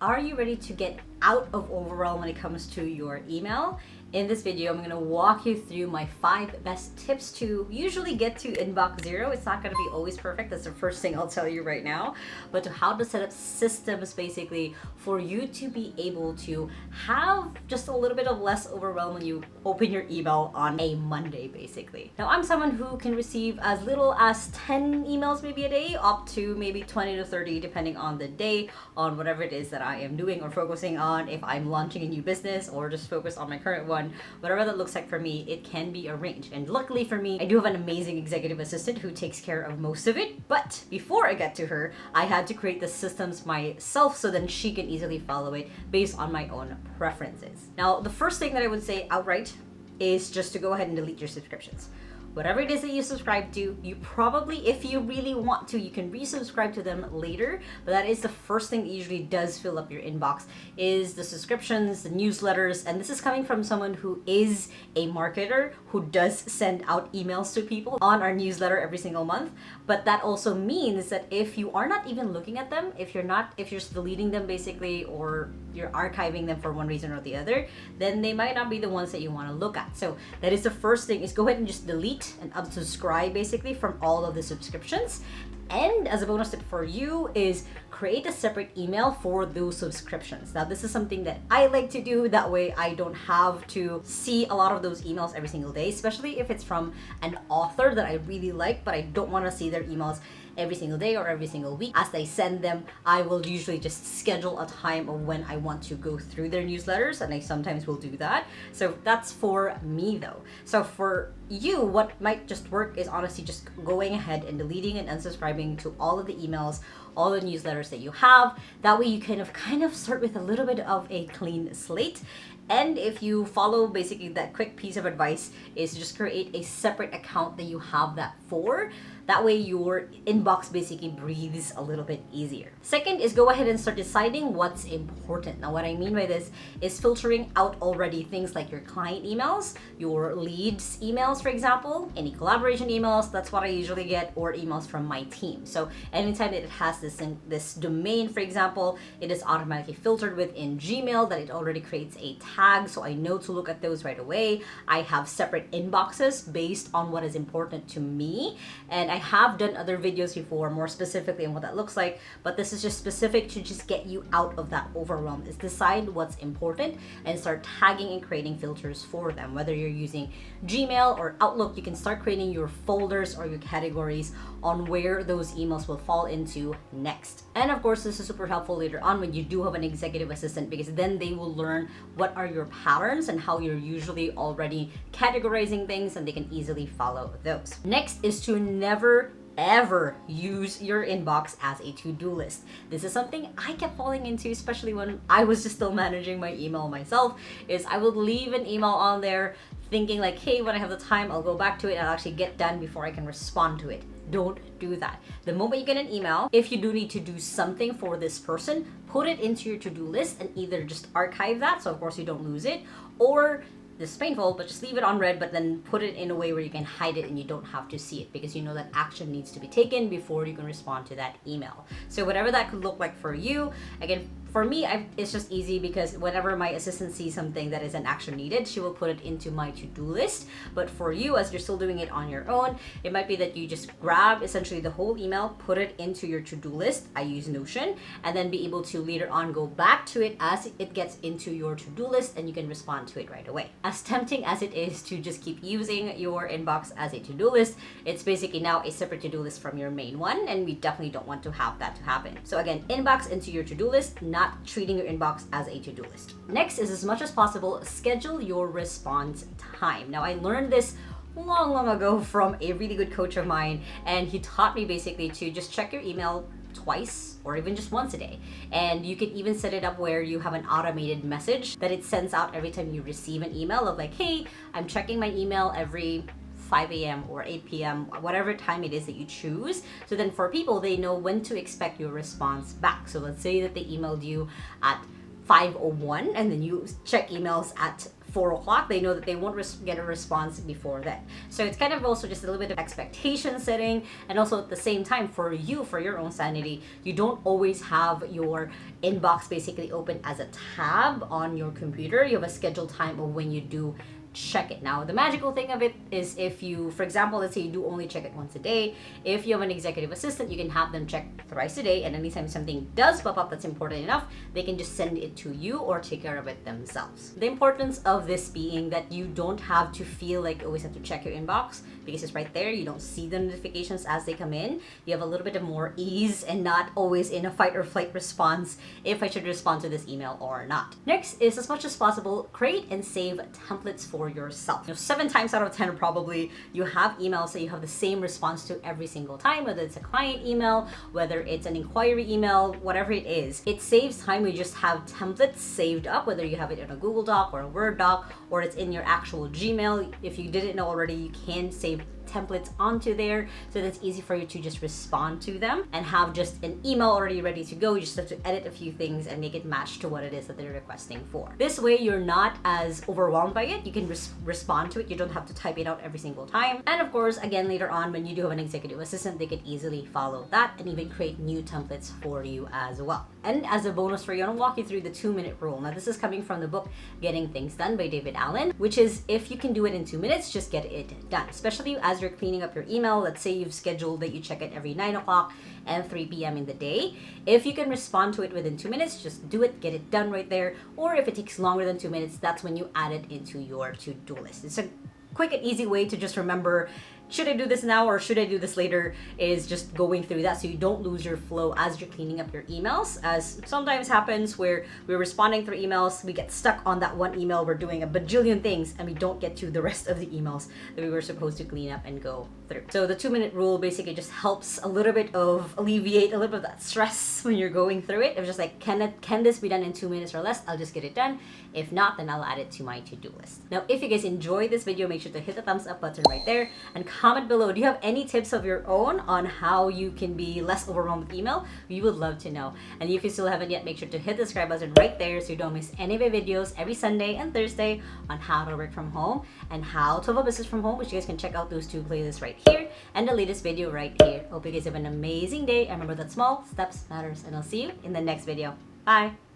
Are you ready to get out of overwhelm when it comes to your email? In this video, I'm going to walk you through my 5 best tips to usually get to inbox zero. It's not going to be always perfect. That's the first thing I'll tell you right now. But to how to set up systems basically for you to be able to have just a little bit of less overwhelm when you open your email on a Monday basically. Now, I'm someone who can receive as little as 10 emails maybe a day, up to maybe 20 to 30 depending on the day, on whatever it is that I am doing or focusing on. If I'm launching a new business or just focus on my current one, whatever that looks like for me, it can be arranged. And luckily for me, I do have an amazing executive assistant who takes care of most of it. But before I get to her, I had to create the systems myself so then she can easily follow it based on my own preferences. Now, the first thing that I would say outright is just to go ahead and delete your subscriptions. Whatever it is that you subscribe to, you probably, if you really want to, you can resubscribe to them later. But that is the first thing that usually does fill up your inbox, is the subscriptions, the newsletters. And this is coming from someone who is a marketer who does send out emails to people on our newsletter every single month. But that also means that if you are not even looking at them, if you're just deleting them basically, or you're archiving them for one reason or the other, then they might not be the ones that you want to look at. So that is the first thing, is go ahead and just delete and unsubscribe basically from all of the subscriptions. And as a bonus tip for you is create a separate email for those subscriptions. Now, this is something that I like to do. That way I don't have to see a lot of those emails every single day, especially if it's from an author that I really like, but I don't want to see their emails every single day or every single week. As they send them, I will usually just schedule a time of when I want to go through their newsletters, and I sometimes will do that. So that's for me though. So for you, what might just work is honestly just going ahead and deleting and unsubscribing to all of the emails, all the newsletters that you have. That way you kind of start with a little bit of a clean slate. And if you follow basically that quick piece of advice, is just create a separate account that you have that for. That way your inbox basically breathes a little bit easier. Second is go ahead and start deciding what's important. Now, what I mean by this is filtering out already things like your client emails, your leads emails, for example, any collaboration emails, that's what I usually get, or emails from my team. So anytime that it has this domain, for example, it is automatically filtered within Gmail, that it already creates a tag, so I know to look at those right away. I have separate inboxes based on what is important to me, and I have done other videos before more specifically on what that looks like, but this is just specific to just get you out of that overwhelm. Is decide what's important and start tagging and creating filters for them. Whether you're using Gmail or Outlook, you can start creating your folders or your categories on where those emails will fall into next. And of course, this is super helpful later on when you do have an executive assistant, because then they will learn what are your patterns and how you're usually already categorizing things, and they can easily follow those. Next is to never ever use your inbox as a to-do list. This is something I kept falling into, especially when I was just still managing my email myself, is I would leave an email on there thinking like, hey, when I have the time, I'll go back to it and I'll actually get done before I can respond to it. Don't do that. The moment you get an email, if you do need to do something for this person, put it into your to-do list and either just archive that, so of course you don't lose it, or this is painful, but just leave it on red, but then put it in a way where you can hide it and you don't have to see it, because you know that action needs to be taken before you can respond to that email. So whatever that could look like for you, again, for me, it's just easy, because whenever my assistant sees something that is an action needed, she will put it into my to-do list. But for you, as you're still doing it on your own, it might be that you just grab essentially the whole email, put it into your to-do list. I use Notion, and then be able to later on go back to it as it gets into your to-do list, and you can respond to it right away. As tempting as it is to just keep using your inbox as a to-do list, it's basically now a separate to-do list from your main one, and we definitely don't want to have that to happen. So again, inbox into your to-do list, not treating your inbox as a to-do list. Next is, as much as possible, schedule your response time. Now, I learned this long ago from a really good coach of mine, and he taught me basically to just check your email twice or even just once a day. And you can even set it up where you have an automated message that it sends out every time you receive an email of like, hey, I'm checking my email every 5 a.m. or 8 p.m., whatever time it is that you choose. So then for people, they know when to expect your response back. So let's say that they emailed you at 5:01 and then you check emails at 4 o'clock, they know that they won't get a response before then. So it's kind of also just a little bit of expectation setting, and also at the same time, for you, for your own sanity, you don't always have your inbox basically open as a tab on your computer. You have a scheduled time of when you do check it. Now, the magical thing of it is, if you, for example, let's say you do only check it once a day, if you have an executive assistant, you can have them check thrice a day, and anytime something does pop up that's important enough, they can just send it to you or take care of it themselves. The importance of this being that you don't have to feel like you always have to check your inbox, because it's right there. You don't see the notifications as they come in. You have a little bit of more ease and not always in a fight or flight response if I should respond to this email or not. Next is, as much as possible, create and save templates for yourself. 7 times out of 10 probably you have emails that you have the same response to every single time, whether it's a client email, whether it's an inquiry email, whatever it is. It saves time. You just have templates saved up, whether you have it in a Google Doc or a Word doc, or it's in your actual Gmail. If you didn't know already, you can save templates onto there, so that's easy for you to just respond to them and have just an email already ready to go. You just have to edit a few things and make it match to what it is that they're requesting for. This way you're not as overwhelmed by it. You can respond to it. You don't have to type it out every single time. And of course, again, later on when you do have an executive assistant, they can easily follow that and even create new templates for you as well. And as a bonus for you, I'm gonna walk you through the 2-minute rule. Now, this is coming from the book Getting Things Done by David Allen, which is, if you can do it in 2 minutes, just get it done. Especially as you're cleaning up your email. Let's say you've scheduled that you check it every 9 o'clock and 3 p.m. in the day. If you can respond to it within 2 minutes, just do it, get it done right there. Or if it takes longer than 2 minutes, that's when you add it into your to-do list. It's a quick and easy way to just remember, should I do this now or should I do this later, is just going through that so you don't lose your flow as you're cleaning up your emails. As sometimes happens where we're responding through emails, we get stuck on that one email, we're doing a bajillion things, and we don't get to the rest of the emails that we were supposed to clean up and go through. So the 2-minute rule basically just helps a little bit of alleviate a little bit of that stress when you're going through it. It was just like, can this be done in 2 minutes or less? I'll just get it done. If not, then I'll add it to my to-do list. Now, if you guys enjoyed this video, make sure to hit the thumbs up button right there and comment below. Do you have any tips of your own on how you can be less overwhelmed with email? We would love to know. And if you still haven't yet, make sure to hit the subscribe button right there so you don't miss any of my videos every Sunday and Thursday on how to work from home and how to have a business from home, which you guys can check out those 2 playlists right here and the latest video right here. Hope you guys have an amazing day. And remember that small steps matters, and I'll see you in the next video. Bye.